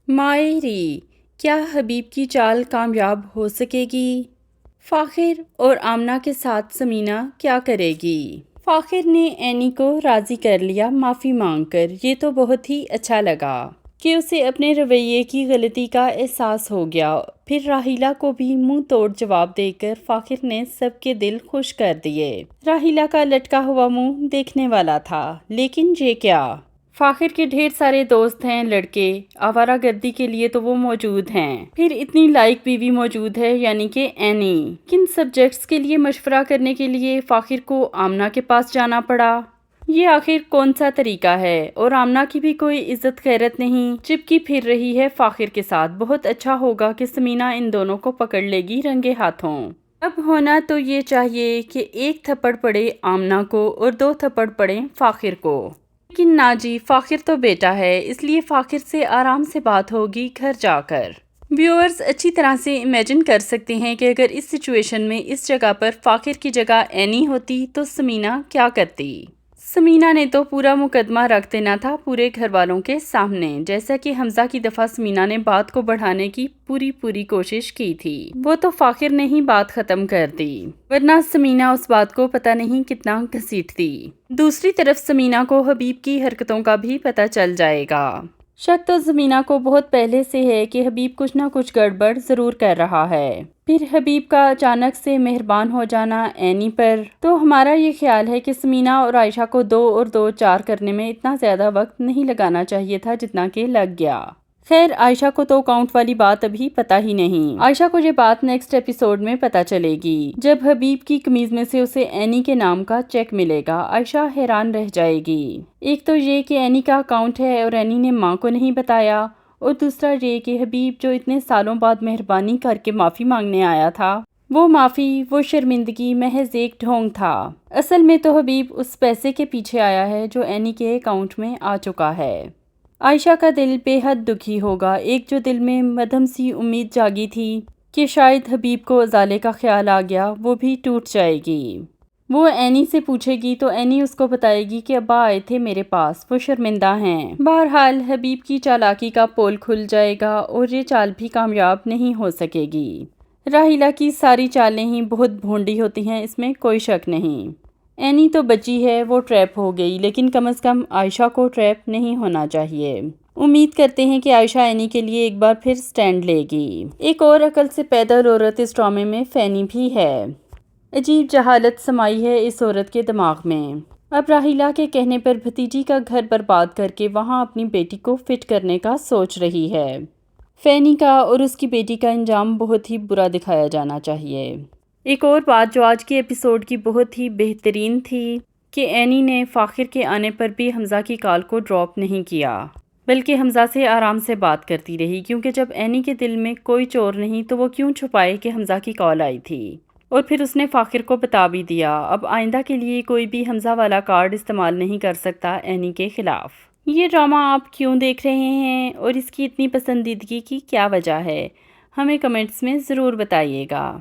ماہری، کیا حبیب کی چال کامیاب ہو سکے گی؟ فاخر اور آمنہ کے ساتھ سمینہ کیا کرے گی؟ فاخر نے اینی کو راضی کر لیا معافی مانگ کر۔ یہ تو بہت ہی اچھا لگا کہ اسے اپنے رویے کی غلطی کا احساس ہو گیا۔ پھر راحیلہ کو بھی منہ توڑ جواب دے کر فاخر نے سب کے دل خوش کر دیے۔ راحیلہ کا لٹکا ہوا منہ دیکھنے والا تھا، لیکن یہ کیا؟ فاخر کے ڈھیر سارے دوست ہیں لڑکے، آوارہ گردی کے لیے تو وہ موجود ہیں، پھر اتنی لائق بیوی موجود ہے یعنی کہ اینی۔ کن سبجیکٹس کے لیے مشورہ کرنے کے لیے فاخر کو آمنہ کے پاس جانا پڑا؟ یہ آخر کون سا طریقہ ہے؟ اور آمنہ کی بھی کوئی عزت غیرت نہیں، چپکی پھر رہی ہے فاخر کے ساتھ۔ بہت اچھا ہوگا کہ سمینہ ان دونوں کو پکڑ لے گی رنگے ہاتھوں۔ اب ہونا تو یہ چاہیے کہ ایک تھپڑ پڑے آمنہ کو اور 2 تھپڑ پڑیں فاخر کو۔ لیکن نا جی، فاخر تو بیٹا ہے، اس لیے فاخر سے آرام سے بات ہوگی گھر جا کر۔ ویورز اچھی طرح سے امیجن کر سکتے ہیں کہ اگر اس سچویشن میں اس جگہ پر فاخر کی جگہ اینی ہوتی تو سمینہ کیا کرتی؟ سمینہ نے تو پورا مقدمہ رکھ دینا تھا پورے گھر والوں کے سامنے، جیسا کہ حمزہ کی دفعہ سمینہ نے بات کو بڑھانے کی پوری کوشش کی تھی۔ وہ تو فاخر نے ہی بات ختم کر دی، ورنہ سمینہ اس بات کو پتہ نہیں کتنا گھسیٹتی۔ دوسری طرف سمینہ کو حبیب کی حرکتوں کا بھی پتہ چل جائے گا۔ شک تو سمینہ کو بہت پہلے سے ہے کہ حبیب کچھ نہ کچھ گڑبڑ ضرور کر رہا ہے۔ پھر حبیب کا اچانک سے مہربان ہو جانا اینی پر، تو ہمارا یہ خیال ہے کہ سمینہ اور عائشہ کو 2 اور 2 4 کرنے میں اتنا زیادہ وقت نہیں لگانا چاہیے تھا جتنا کہ لگ گیا۔ خیر، عائشہ کو تو کاؤنٹ والی بات ابھی پتہ ہی نہیں۔ عائشہ کو یہ بات نیکسٹ ایپیسوڈ میں پتہ چلے گی، جب حبیب کی قمیض میں سے اسے اینی کے نام کا چیک ملے گا۔ عائشہ حیران رہ جائے گی، ایک تو یہ کہ اینی کا اکاؤنٹ ہے اور اینی نے ماں کو نہیں بتایا، اور دوسرا یہ کہ حبیب جو اتنے سالوں بعد مہربانی کر کے معافی مانگنے آیا تھا، وہ معافی، وہ شرمندگی محض ایک ڈھونگ تھا۔ اصل میں تو حبیب اس پیسے کے پیچھے آیا ہے جو اینی کے اکاؤنٹ میں آ چکا ہے۔ عائشہ کا دل بے حد دکھی ہوگا۔ ایک جو دل میں مدھم سی امید جاگی تھی کہ شاید حبیب کو ازالے کا خیال آ گیا، وہ بھی ٹوٹ جائے گی۔ وہ اینی سے پوچھے گی تو اینی اس کو بتائے گی کہ ابا آئے تھے میرے پاس، وہ شرمندہ ہیں۔ بہرحال حبیب کی چالاکی کا پول کھل جائے گا اور یہ چال بھی کامیاب نہیں ہو سکے گی۔ راحیلہ کی ساری چالیں ہی بہت بھونڈی ہوتی ہیں، اس میں کوئی شک نہیں۔ اینی تو بچی ہے، وہ ٹریپ ہو گئی، لیکن کم از کم عائشہ کو ٹریپ نہیں ہونا چاہیے۔ امید کرتے ہیں کہ عائشہ اینی کے لیے ایک بار پھر سٹینڈ لے گی۔ ایک اور عقل سے پیدل عورت اس ڈرامے میں فینی بھی ہے۔ عجیب جہالت سمائی ہے اس عورت کے دماغ میں۔ اب راحیلہ کے کہنے پر بھتیجی کا گھر برباد کر کے وہاں اپنی بیٹی کو فٹ کرنے کا سوچ رہی ہے۔ فینی کا اور اس کی بیٹی کا انجام بہت ہی برا دکھایا جانا چاہیے۔ ایک اور بات جو آج کے ایپیسوڈ کی بہت ہی بہترین تھی کہ اینی نے فاخر کے آنے پر بھی حمزہ کی کال کو ڈراپ نہیں کیا، بلکہ حمزہ سے آرام سے بات کرتی رہی، کیونکہ جب اینی کے دل میں کوئی چور نہیں تو وہ کیوں چھپائے کہ حمزہ کی کال آئی تھی، اور پھر اس نے فاخر کو بتا بھی دیا۔ اب آئندہ کے لیے کوئی بھی حمزہ والا کارڈ استعمال نہیں کر سکتا اینی کے خلاف۔ یہ ڈرامہ آپ کیوں دیکھ رہے ہیں اور اس کی اتنی پسندیدگی کی کیا وجہ ہے؟ ہمیں کمنٹس میں ضرور بتائیے گا۔